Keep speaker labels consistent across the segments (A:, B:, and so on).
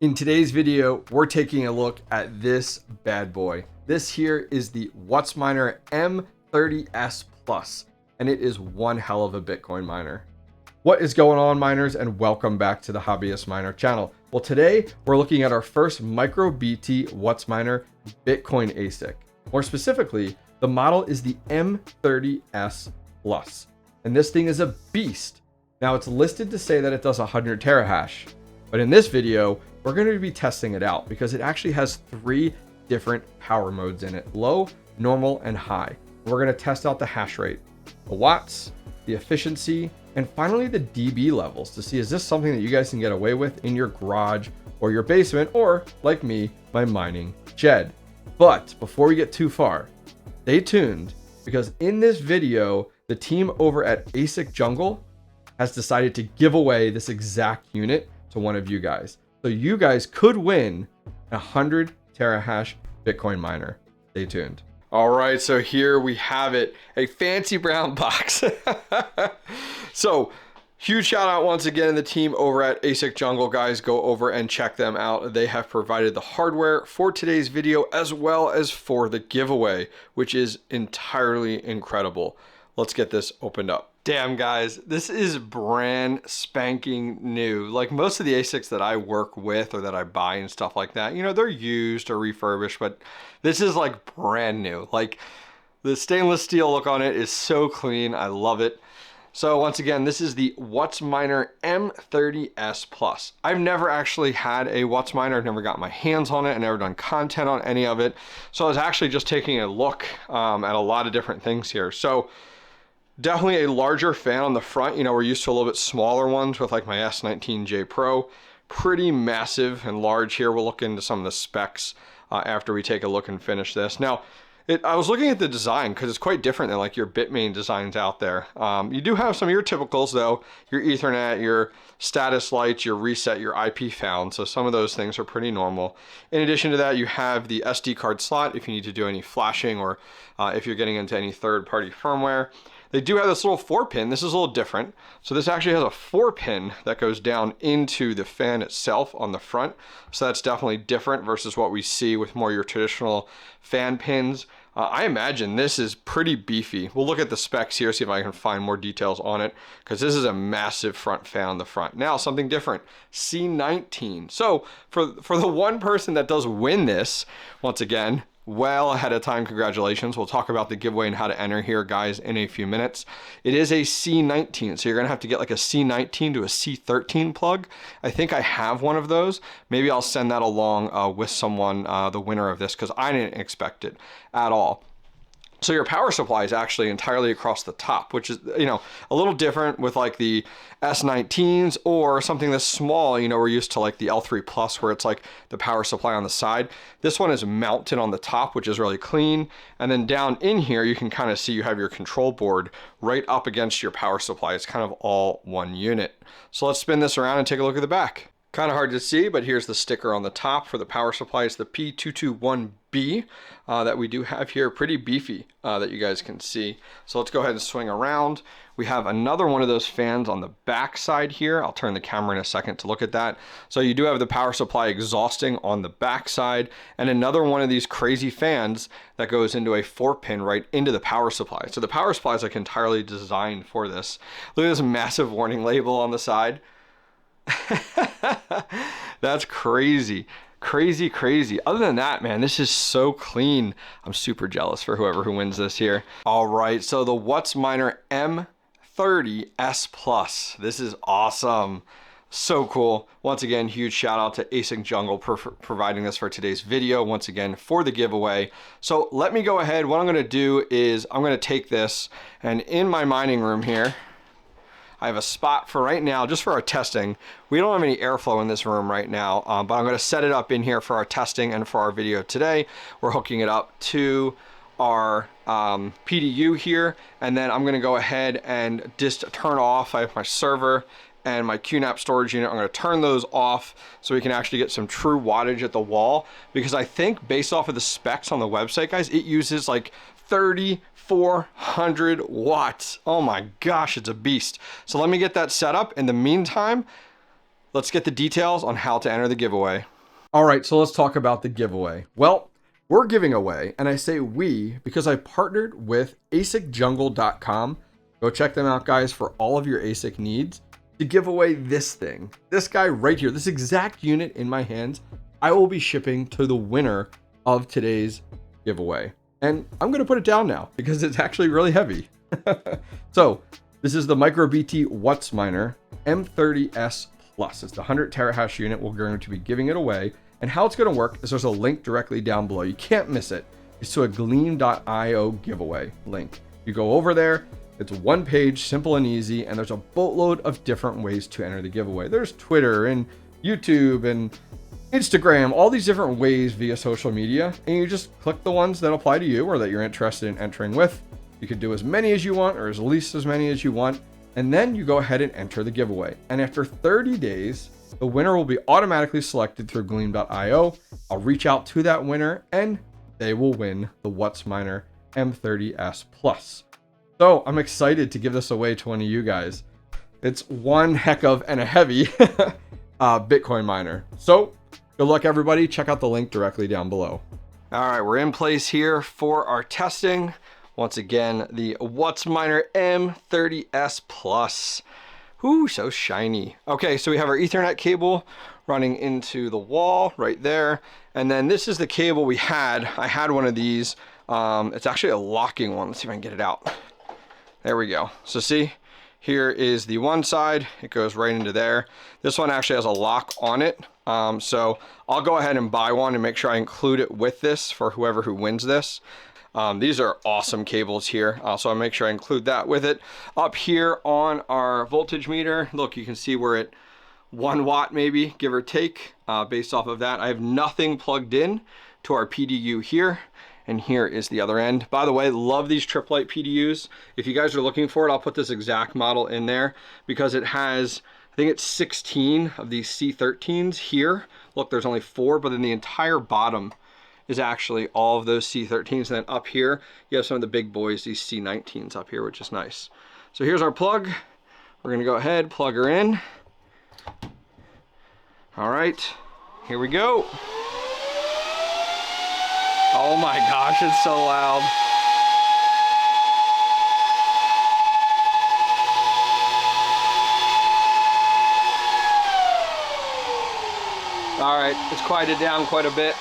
A: In today's video, we're taking a look at this bad boy. This here is the WhatsMiner M30S Plus, and it is one hell of a Bitcoin miner. What is going on, miners, and welcome back to the Hobbyist Miner channel. Well, today we're looking at our first MicroBT WhatsMiner Bitcoin ASIC. More specifically, the model is the M30S Plus, and this thing is a beast. Now, it's listed to say that it does 100 terahash, but in this video, we're going to be testing it out because it actually has 3 different power modes in it: low, normal, and high. We're going to test out the hash rate, the watts, the efficiency, and finally the dB levels to see, is this something that you guys can get away with in your garage or your basement, or like me, my mining shed. But before we get too far, stay tuned, because in this video, the team over at Asic Jungle has decided to give away this exact unit to one of you guys. So you guys could win a 100 terahash Bitcoin miner. Stay tuned. All right, so here we have it, a fancy brown box. So huge shout out once again to the team over at Asic Jungle, guys. Go over and check them out. They have provided the hardware for today's video as well as for the giveaway, which is entirely incredible. Let's get this opened up. Damn, guys, this is brand spanking new. Like most of the ASICs that I work with or that I buy and stuff like that, you know, they're used or refurbished, but this is like brand new. Like the stainless steel look on it is so clean. I love it. So once again, this is the WhatsMiner M30S Plus. I've never actually had a WhatsMiner. I've never got my hands on it. I've never done content on any of it. So I was actually just taking a look at a lot of different things here. So definitely a larger fan on the front. You know, we're used to a little bit smaller ones with like my S19J Pro. Pretty massive and large here. We'll look into some of the specs after we take a look and finish this. Now, I was looking at the design because it's quite different than like your Bitmain designs out there. You do have some of your typicals though, your Ethernet, your status lights, your reset, your IP found. So some of those things are pretty normal. In addition to that, you have the SD card slot if you need to do any flashing or if you're getting into any third-party firmware. They do have this little 4-pin. This is a little different. So this actually has a 4-pin that goes down into the fan itself on the front. So that's definitely different versus what we see with more your traditional fan pins. I imagine this is pretty beefy. We'll look at the specs here, see if I can find more details on it, because this is a massive front fan on the front. Now, something different, C19. So for the one person that does win this, once again, well ahead of time, congratulations. We'll talk about the giveaway and how to enter here, guys, in a few minutes. It is a C19, so you're gonna have to get like a C19 to a C13 plug. I think I have one of those. Maybe I'll send that along with someone, the winner of this, because I didn't expect it at all. So your power supply is actually entirely across the top, which is, you know, a little different with like the S19s or something that's small. You know, we're used to like the L3 Plus where it's like the power supply on the side. This one is mounted on the top, which is really clean. And then down in here, you can kind of see you have your control board right up against your power supply. It's kind of all one unit. So let's spin this around and take a look at the back. Kind of hard to see, but here's the sticker on the top for the power supply. It's the P221B that we do have here. Pretty beefy that you guys can see. So let's go ahead and swing around. We have another one of those fans on the back side here. I'll turn the camera in a second to look at that. So you do have the power supply exhausting on the back side, and another one of these crazy fans that goes into a 4-pin right into the power supply. So the power supply is like entirely designed for this. Look at this massive warning label on the side. That's crazy. Crazy. Other than that, man, this is so clean. I'm super jealous for whoever who wins this here. All right, so the WhatsMiner M30S Plus. This is awesome. So cool. Once again, huge shout out to Asic Jungle for providing this for today's video, once again, for the giveaway. So let me go ahead. What I'm going to do is I'm going to take this, and in my mining room here, I have a spot for right now, just for our testing. We don't have any airflow in this room right now, but I'm gonna set it up in here for our testing and for our video today. We're hooking it up to our PDU here, and then I'm gonna go ahead and just turn off. I have my server and my QNAP storage unit. I'm gonna turn those off so we can actually get some true wattage at the wall, because I think based off of the specs on the website, guys, it uses like 3,400 watts. Oh my gosh, it's a beast. So let me get that set up. In the meantime, let's get the details on how to enter the giveaway. All right, so let's talk about the giveaway. Well, we're giving away, and I say we because I partnered with AsicJungle.com. Go check them out, guys, for all of your ASIC needs, to give away this thing. This guy right here, this exact unit in my hands, I will be shipping to the winner of today's giveaway. And I'm going to put it down now because it's actually really heavy. So this is the MicroBT WhatsMiner M30S Plus. It's the 100 terahash unit. We're going to be giving it away. And how it's going to work is there's a link directly down below. You can't miss it. It's to a 𝐓𝐸.io giveaway link. You go over there. It's one page, simple and easy. And there's a boatload of different ways to enter the giveaway. There's Twitter and YouTube and Instagram, all these different ways via social media. And you just click the ones that apply to you or that you're interested in entering with. You can do as many as you want or as least as many as you want. And then you go ahead and enter the giveaway. And after 30 days, the winner will be automatically selected through 𝐓𝐸.io. I'll reach out to that winner and they will win the WhatsMiner M30S Plus. So I'm excited to give this away to one of you guys. It's one heck of and a heavy Bitcoin miner. So good luck, everybody. Check out the link directly down below. All right, we're in place here for our testing. Once again, the WhatsMiner M30S Plus. Ooh, so shiny. Okay, so we have our Ethernet cable running into the wall right there. And then this is the cable we had. I had one of these. It's actually a locking one. Let's see if I can get it out. There we go. So see, here is the one side. It goes right into there. This one actually has a lock on it. So I'll go ahead and buy one and make sure I include it with this for whoever who wins this. These are awesome cables here. So I'll make sure I include that with it. Up here on our voltage meter, look, you can see we're at 1 watt maybe, give or take, based off of that. I have nothing plugged in to our PDU here. And here is the other end. By the way, love these trip light PDUs. If you guys are looking for it, I'll put this exact model in there because it has, I think it's 16 of these C13s here. Look, there's only 4, but then the entire bottom is actually all of those C13s. And then up here, you have some of the big boys, these C19s up here, which is nice. So here's our plug. We're gonna go ahead, plug her in. All right, here we go. Oh my gosh, it's so loud. All right, it's quieted down quite a bit.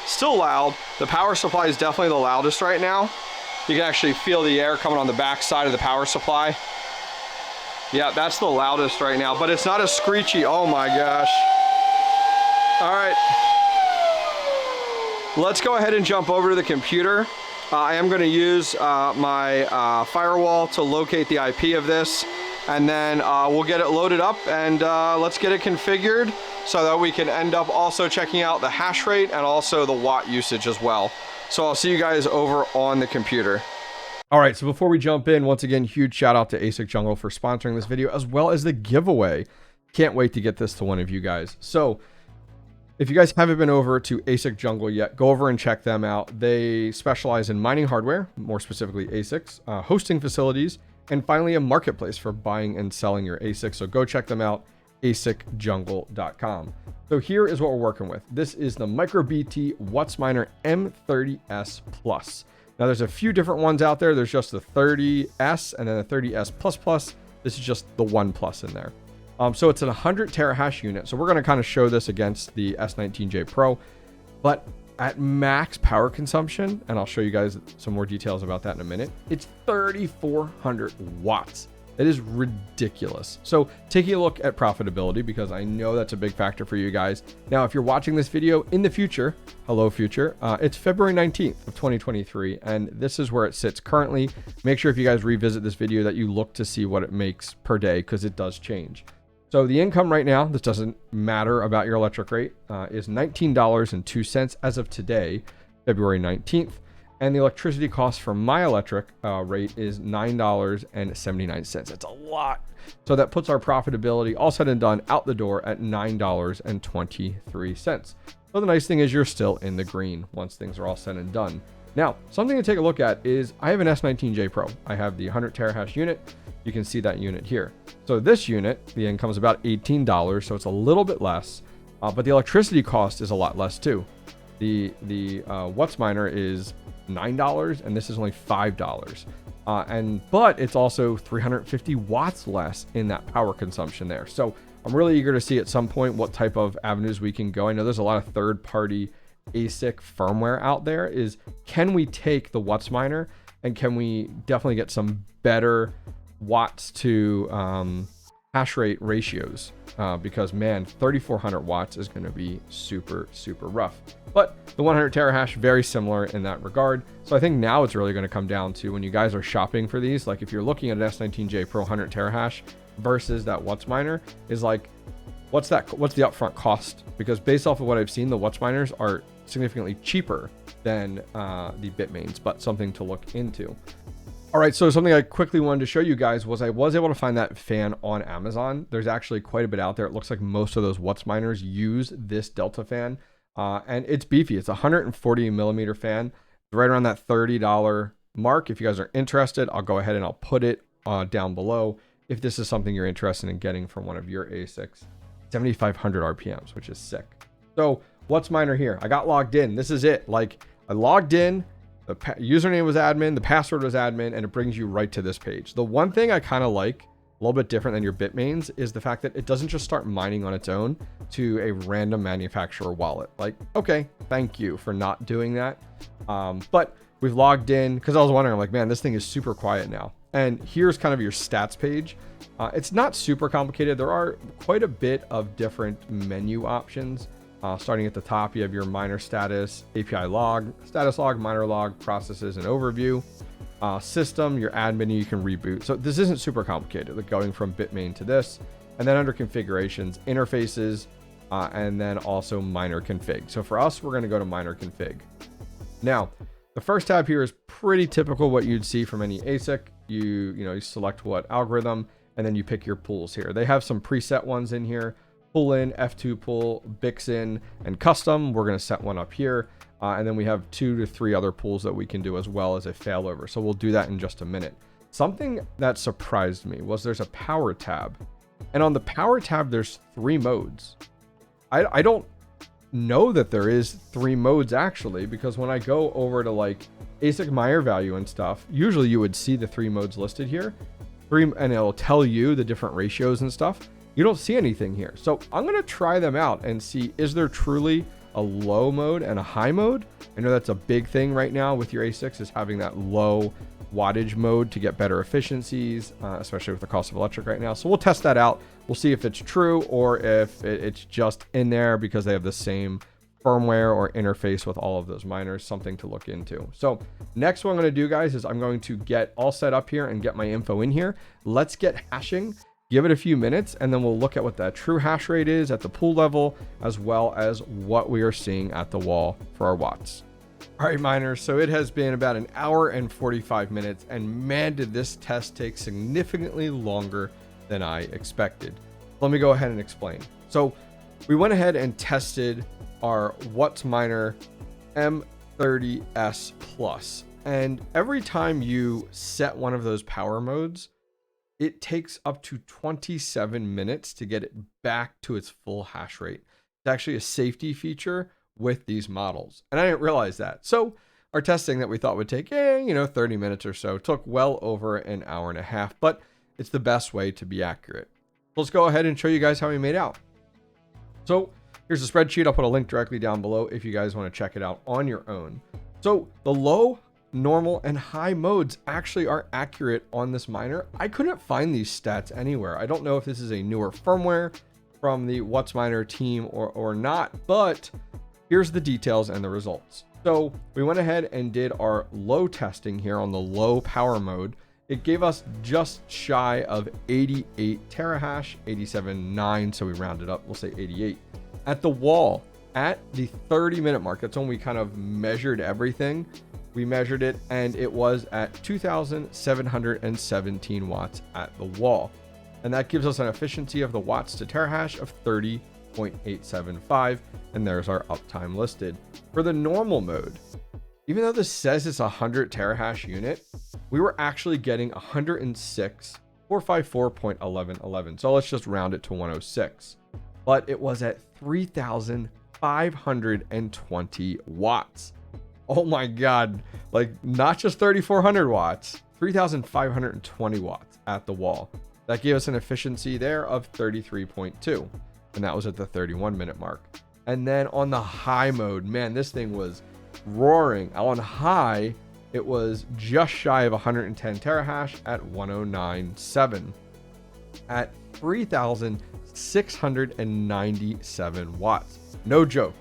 A: Still loud. The power supply is definitely the loudest right now. You can actually feel the air coming on the back side of the power supply. Yeah, that's the loudest right now, but it's not as screechy. Oh my gosh. All right. Let's go ahead and jump over to the computer. I am going to use my firewall to locate the IP of this, and then we'll get it loaded up and let's get it configured so that we can end up also checking out the hash rate and also the watt usage as well. So I'll see you guys over on the computer. All right, so before we jump in, once again, huge shout out to Asic Jungle for sponsoring this video as well as the giveaway. Can't wait to get this to one of you guys. So if you guys haven't been over to Asic Jungle yet, go over and check them out. They specialize in mining hardware, more specifically ASICs, hosting facilities, and finally a marketplace for buying and selling your ASICs. So go check them out, asicjungle.com. So here is what we're working with. This is the MicroBT WhatsMiner M30S Plus. Now there's a few different ones out there. There's just the 30S and then the 30S Plus. This is just the 1 Plus in there. So it's a 100 terahash unit. So we're going to kind of show this against the S19J Pro, but at max power consumption, and I'll show you guys some more details about that in a minute, it's 3,400 watts. That is ridiculous. So taking a look at profitability, because I know that's a big factor for you guys. Now, if you're watching this video in the future, hello future, it's February 19th of 2023, and this is where it sits currently. Make sure if you guys revisit this video that you look to see what it makes per day, because it does change. So the income right now, this doesn't matter about your electric rate, is $19.02 as of today, February 19th. And the electricity cost for my electric rate is $9.79. It's a lot. So that puts our profitability all said and done out the door at $9.23. So the nice thing is you're still in the green once things are all said and done. Now, something to take a look at is I have an S19J Pro. I have the 100 terahash unit. you can see that unit here. So this unit, the income is about $18, so it's a little bit less, but the electricity cost is a lot less too. The WhatsMiner is $9 and this is only $5. But it's also 350 watts less in that power consumption there. So I'm really eager to see at some point what type of avenues we can go. I know there's a lot of third-party ASIC firmware out there. Is can we take the WhatsMiner and can we definitely get some better watts to hash rate ratios? Because man, 3400 watts is going to be super rough. But the 100 terahash, very similar in that regard. So I think now it's really going to come down to when you guys are shopping for these, like if you're looking at an S19j Pro 100 terahash versus that WhatsMiner, is like, what's the upfront cost? Because based off of what I've seen, the WhatsMiners are significantly cheaper than the Bitmains, but something to look into. All right, so something I quickly wanted to show you guys was I was able to find that fan on Amazon. There's actually quite a bit out there. It looks like most of those WhatsMiners use this Delta fan, and it's beefy. It's a 140 millimeter fan, right around that $30 mark. If you guys are interested, I'll go ahead and I'll put it down below if this is something you're interested in getting from one of your ASICs. 7,500 RPMs, which is sick. So WhatsMiner here, I got logged in. This is it. Like I logged in. The username was admin, the password was admin, and it brings you right to this page. The one thing I kind of like, a little bit different than your Bitmains, is the fact that it doesn't just start mining on its own to a random manufacturer wallet. Like, okay, thank you for not doing that. But we've logged in, because I was wondering, I'm like, man, this thing is super quiet now. And here's kind of your stats page. It's not super complicated. There are quite a bit of different menu options. Starting at the top, you have your miner status, API log, status log, miner log, processes, and overview. System, your admin, you can reboot. So this isn't super complicated, like going from Bitmain to this. And then under configurations, interfaces, and then also miner config. So for us, we're going to go to miner config. Now, the first tab here is pretty typical what you'd see from any ASIC. You select what algorithm, and then you pick your pools here. They have some preset ones in here. Pull in, F2 pull, Bixin, and custom. We're going to set one up here. And then we have 2 to 3 other pools that we can do as well as a failover. So we'll do that in just a minute. Something that surprised me was there's a power tab. And on the power tab, there's 3 modes. I don't know that there is 3 modes actually, because when I go over to like ASIC miner value and stuff, usually you would see the 3 modes listed here. And it'll tell you the different ratios and stuff. You don't see anything here. So I'm going to try them out and see, is there truly a low mode and a high mode? I know that's a big thing right now with your ASICs, is having that low wattage mode to get better efficiencies, especially with the cost of electric right now. So we'll test that out. We'll see if it's true or if it's just in there because they have the same firmware or interface with all of those miners. Something to look into. So next what I'm going to do, guys, is I'm going to get all set up here and get my info in here. Let's get hashing. Give it a few minutes, and then we'll look at what that true hash rate is at the pool level, as well as what we are seeing at the wall for our watts. All right, miners, so it has been about 1 hour and 45 minutes, and man, did this test take significantly longer than I expected. Let me go ahead and explain. So we went ahead and tested our WhatsMiner M30S Plus, and every time you set one of those power modes, it takes up to 27 minutes to get it back to its full hash rate. It's actually a safety feature with these models, and I didn't realize that. So our testing that we thought would take 30 minutes or so took well over 1.5 hours, but it's the best way to be accurate. Let's go ahead and show you guys how we made out. So here's a spreadsheet. I'll put a link directly down below if you guys want to check it out on your own. So the low, normal, and high modes actually are accurate on this miner. I couldn't find these stats anywhere. I don't know if this is a newer firmware from the WhatsMiner team or not, but here's the details and the results. So we went ahead and did our low testing here on the low power mode. It gave us just shy of 88 terahash, 87.9, so we rounded up, we'll say 88. At the wall, at the 30-minute mark, that's when we kind of measured everything. We measured it, and it was at 2,717 watts at the wall. And that gives us an efficiency of the watts to terahash of 30.875. And there's our uptime listed. For the normal mode, even though this says it's a 100 terahash unit, we were actually getting 106 𝗓𝐴454.1111. So let's just round it to 106. But it was at 3,520 watts. Oh my God. Like not just 3,400 watts, 3,520 watts at the wall. That gave us an efficiency there of 33.2. And that was at the 31-minute mark. And then on the high mode, man, this thing was roaring. On high, it was just shy of 110 terahash at 109.7 at 3,697 watts. No joke.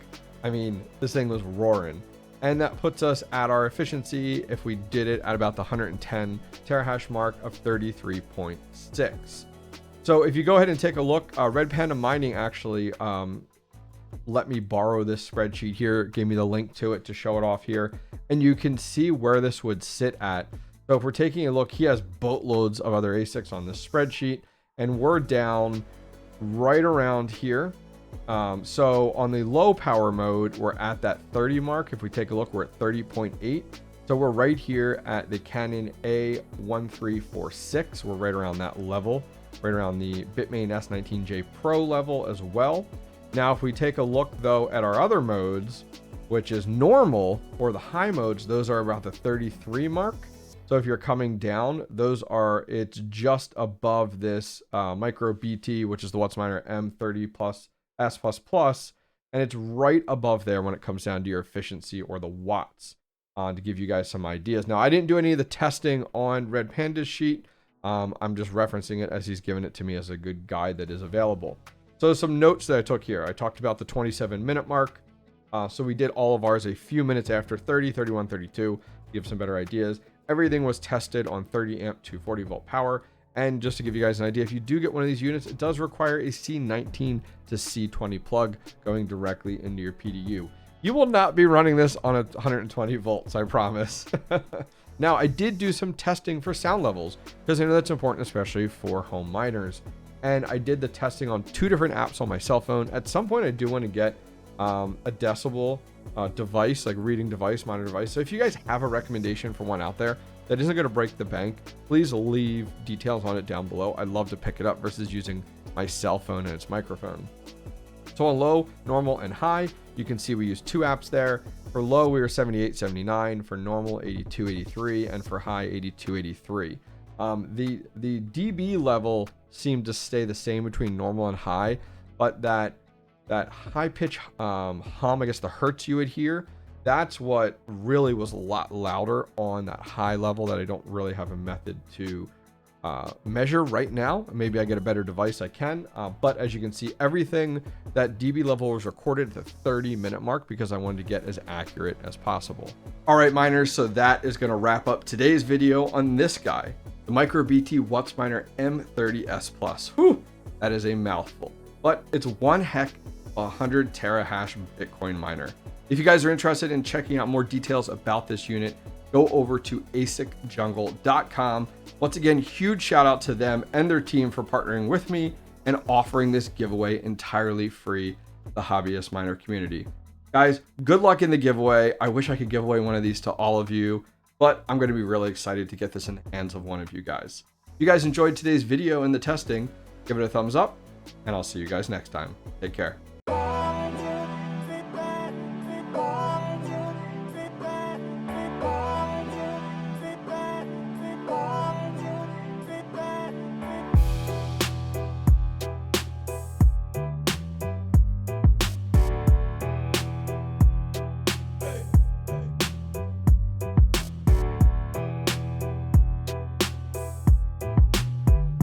A: I mean, this thing was roaring. And that puts us at our efficiency, if we did it at about the 110 terahash mark, of 33.6. So if you go ahead and take a look, Red Panda Mining actually let me borrow this spreadsheet here, gave me the link to it to show it off here, and you can see where this would sit at. So if we're taking a look, he has boatloads of other ASICs on this spreadsheet, and we're down right around here. So on the low power mode, we're at that 30 mark. If we take a look, we're at 30.8. So we're right here at the Canon A1346. We're right around that level, right around the Bitmain S19J Pro level as well. Now, if we take a look though at our other modes, which is normal, or the high modes, those are about the 33 mark. So if you're coming down, it's just above this MicroBT, which is the WhatsMiner M30S++, and it's right above there when it comes down to your efficiency or the watts, to give you guys some ideas. Now, I didn't do any of the testing on Red Panda's sheet. I'm just referencing it as he's given it to me as a good guide that is available. So some notes that I took here. I talked about the 27-minute mark. So we did all of ours a few minutes after 30, 31, 32, to give some better ideas. Everything was tested on 30 amp 240 volt power. And just to give you guys an idea, if you do get one of these units, it does require a C19 to C20 plug going directly into your PDU. You will not be running this on a 120 volts, I promise. Now, I did do some testing for sound levels because I know that's important, especially for home miners. And I did the testing on 2 different apps on my cell phone. At some point, I do want to get a decibel device, like reading device, monitor device. So if you guys have a recommendation for one out there that isn't going to break the bank, please leave details on it down below. I'd love to pick it up versus using my cell phone and its microphone. So on low, normal, and high, you can see we use 2 apps there. For low, we were 78, 79. For normal, 82, 83. And for high, 82, 83. The dB level seemed to stay the same between normal and high, but that high pitch hum, I guess the hertz you would hear, that's what really was a lot louder on that high level that I don't really have a method to measure right now. Maybe I get a better device, I can. But as you can see, everything, that dB level was recorded at the 30-minute mark because I wanted to get as accurate as possible. All right, miners, so that is going to wrap up today's video on this guy, the MicroBT WhatsMiner M30S+. Whew, that is a mouthful, but it's one heck of a 100 terahash Bitcoin miner. If you guys are interested in checking out more details about this unit, go over to AsicJungle.com. Once again, huge shout out to them and their team for partnering with me and offering this giveaway entirely free to the hobbyist miner community. Guys, good luck in the giveaway. I wish I could give away one of these to all of you, but I'm going to be really excited to get this in the hands of one of you guys. If you guys enjoyed today's video and the testing, give it a thumbs up, and I'll see you guys next time. Take care.